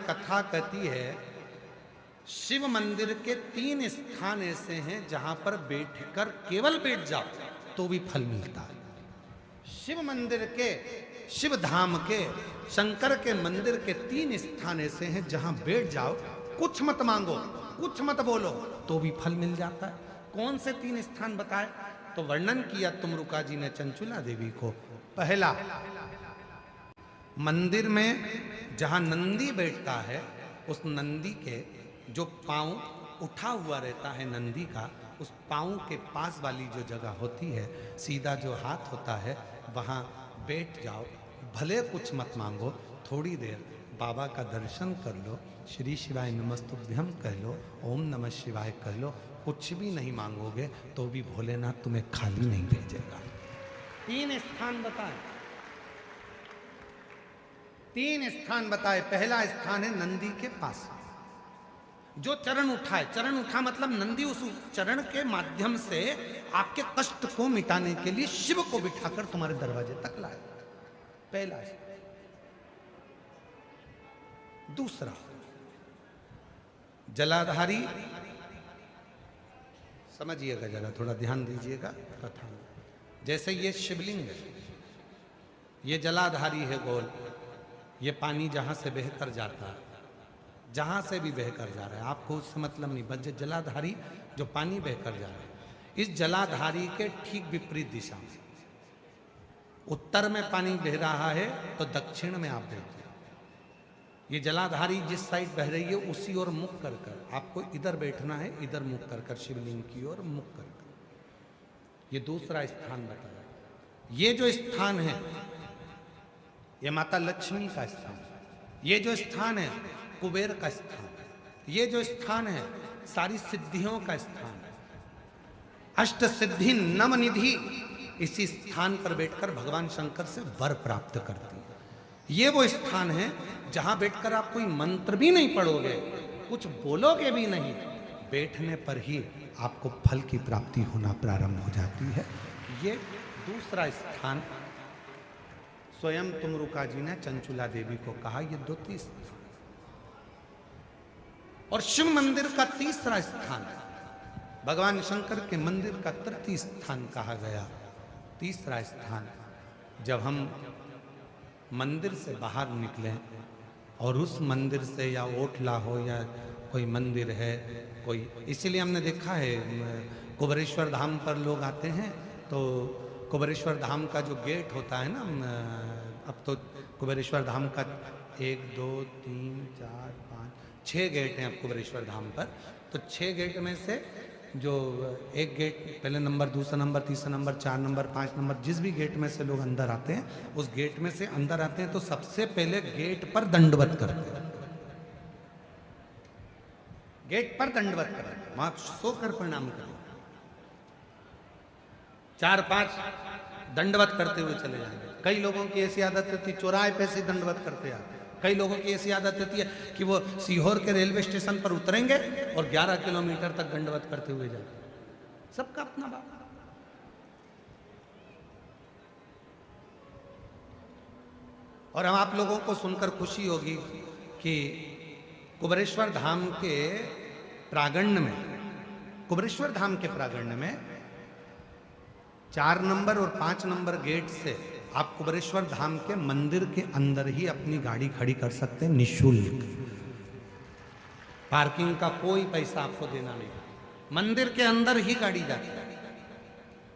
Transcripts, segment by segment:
कथा कहती है, शिव मंदिर के 3 स्थान ऐसे हैं जहां पर बैठकर केवल बैठ जाओ तो भी फल मिलता है। शिव मंदिर के, शिव धाम के, शंकर के मंदिर के 3 स्थान ऐसे हैं जहां बैठ जाओ, कुछ मत मांगो, कुछ मत बोलो तो भी फल मिल जाता है। कौन से 3 स्थान बताए? तो वर्णन किया तुमरुका जी ने चंचुला देवी को। पहला, मंदिर में जहां नंदी बैठता है, उस नंदी के जो पांव उठा हुआ रहता है नंदी का, उस पांव के पास वाली जो जगह होती है, सीधा जो हाथ होता है, वहां बैठ जाओ, भले कुछ मत मांगो, थोड़ी देर बाबा का दर्शन कर लो, श्री शिवाय नमस्तुभ्यम कह लो, ओम नमः शिवाय कह लो, कुछ भी नहीं मांगोगे तो भी भोलेनाथ तुम्हें खाली नहीं भेजेगा। 3 स्थान बताए, 3 स्थान बताए। पहला स्थान है नंदी के पास, जो चरण उठाए, चरण उठा मतलब नंदी उस चरण के माध्यम से आपके कष्ट को मिटाने के लिए शिव को बिठाकर तुम्हारे दरवाजे तक लाए। पहला। दूसरा, जलाधारी, समझिएगा जरा, थोड़ा ध्यान दीजिएगा कथा में। जैसे ये शिवलिंग है, ये जलाधारी है गोल, ये पानी जहां से बहकर जाता है, जहां से भी बहकर जा रहा है, आपको उससे मतलब नहीं, बस जलाधारी जो पानी बहकर जा रहा है, इस जलाधारी के ठीक विपरीत दिशा में, उत्तर में पानी बह रहा है तो दक्षिण में आप बैठे, ये जलाधारी जिस साइड बह रही है उसी ओर मुख कर कर आपको इधर बैठना है, इधर मुख कर कर शिवलिंग की ओर मुख कर कर। ये दूसरा स्थान बताया। ये जो स्थान है, ये माता लक्ष्मी का स्थान, ये जो स्थान है कुबेर का स्थान, ये जो स्थान है सारी सिद्धियों का स्थान है, अष्ट सिद्धि नवनिधि इसी स्थान पर बैठकर भगवान शंकर से वर प्राप्त करती है। ये वो स्थान है जहां बैठकर आप कोई मंत्र भी नहीं पढ़ोगे, कुछ बोलोगे भी नहीं, बैठने पर ही आपको फल की प्राप्ति होना प्रारंभ हो जाती है। ये दूसरा स्थान स्वयं तुमरुका जी ने चंचुला देवी को कहा, ये 2 स्थान। और शिव मंदिर का तीसरा स्थान, भगवान शंकर के मंदिर का तृतीय स्थान कहा गया। तीसरा स्थान, जब हम मंदिर से बाहर निकलें और उस मंदिर से, या ओटला हो या कोई मंदिर है कोई, इसीलिए हमने देखा है कुबेरेश्वर धाम पर लोग आते हैं तो कुबेरेश्वर धाम का जो गेट होता है ना, अब तो कुबेरेश्वर धाम का 1 2 3 4 5 6 गेट हैं अब कुबेरेश्वर धाम पर। तो 6 गेट में से जो एक गेट, पहले नंबर, दूसरा नंबर, तीसरा नंबर, 4 नंबर, 5 नंबर, जिस भी गेट में से लोग अंदर आते हैं, उस गेट में से अंदर आते हैं तो सबसे पहले गेट पर दंडवत करते हैं, गेट पर दंडवत करें, वहां सोकर प्रणाम करें, 4-5 दंडवत करते हुए चले जाएंगे। कई लोगों की ऐसी आदत होती है चौराहे पे से दंडवत करते आते, कई लोगों की ऐसी आदत होती है कि वो सीहोर के रेलवे स्टेशन पर उतरेंगे और 11 किलोमीटर तक दंडवत करते हुए जाएंगे। सबका अपना बात। और हम आप लोगों को सुनकर खुशी होगी कि कुबेरेश्वर धाम के प्रांगण में, कुबेरेश्वर धाम के प्रांगण में 4 नंबर और 5 नंबर गेट से आप कुबेरेश्वर धाम के मंदिर के अंदर ही अपनी गाड़ी खड़ी कर सकते हैं निःशुल्क। पार्किंग का कोई पैसा आपको देना नहीं, मंदिर के अंदर ही गाड़ी जाती है।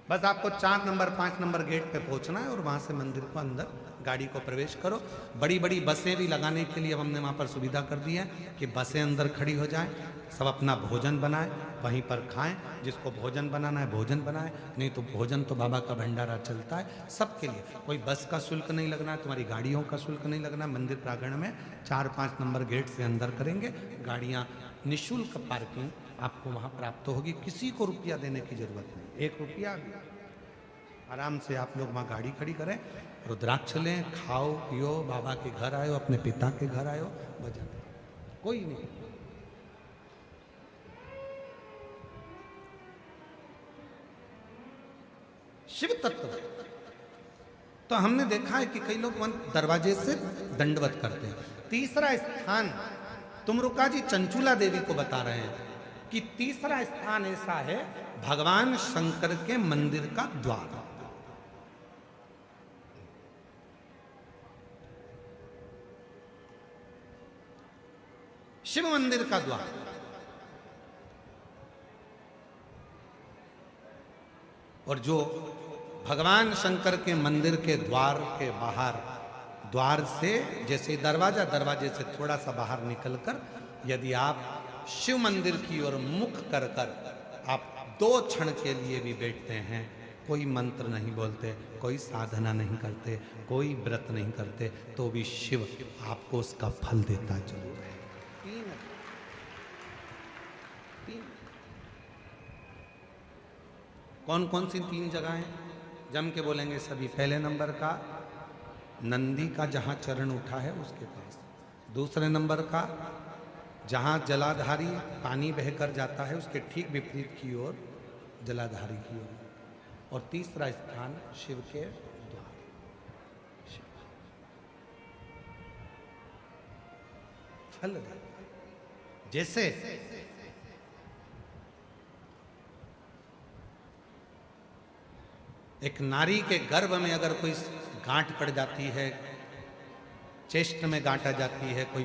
बस आपको 4 नंबर 5 नंबर गेट पे पहुंचना है और वहां से मंदिर को अंदर गाड़ी को प्रवेश करो। बड़ी बड़ी बसें भी लगाने के लिए हमने वहां पर सुविधा कर दी है कि बसें अंदर खड़ी हो जाएं, सब अपना भोजन बनाए, वहीं पर खाएं, जिसको भोजन बनाना है भोजन बनाए, नहीं तो भोजन तो बाबा का भंडारा चलता है सबके लिए। कोई बस का शुल्क नहीं लगना है, तुम्हारी गाड़ियों का शुल्क नहीं लगना है। मंदिर प्रांगण में 4-5 नंबर गेट से अंदर करेंगे, गाड़ियाँ निःशुल्क पार्किंग आपको वहाँ प्राप्त होगी, किसी को रुपया देने की जरूरत नहीं, 1 रुपया। आराम से आप लोग वहाँ गाड़ी खड़ी करें, रुद्राक्ष लें, खाओ पियो, बाबा के घर आयो, अपने पिता के घर आयो, भजन, कोई नहीं। शिव तत्व तो हमने देखा है कि कई लोग दरवाजे से दंडवत करते हैं। तीसरा स्थान तुमरुका जी चंचूला देवी को बता रहे हैं कि तीसरा स्थान ऐसा है भगवान शंकर के मंदिर का द्वार। शिव मंदिर का द्वार। और जो भगवान शंकर के मंदिर के द्वार के बाहर, द्वार से जैसे दरवाजे से थोड़ा सा बाहर निकलकर यदि आप शिव मंदिर की ओर मुख कर आप 2 क्षण के लिए भी बैठते हैं, कोई मंत्र नहीं बोलते, कोई साधना नहीं करते, कोई व्रत नहीं करते, तो भी शिव आपको उसका फल देता जरूर है। कौन कौन सी 3 जगहें जम के बोलेंगे सभी? पहले नंबर का नंदी का जहां चरण उठा है उसके पास, दूसरे नंबर का जहां जलाधारी पानी बहकर जाता है उसके ठीक विपरीत की ओर जलाधारी की ओर, और तीसरा स्थान शिव के द्वार। फल दे। जैसे एक नारी के गर्भ में अगर कोई गांठ पड़ जाती है, चेस्ट में गांठ आ जाती है, कोई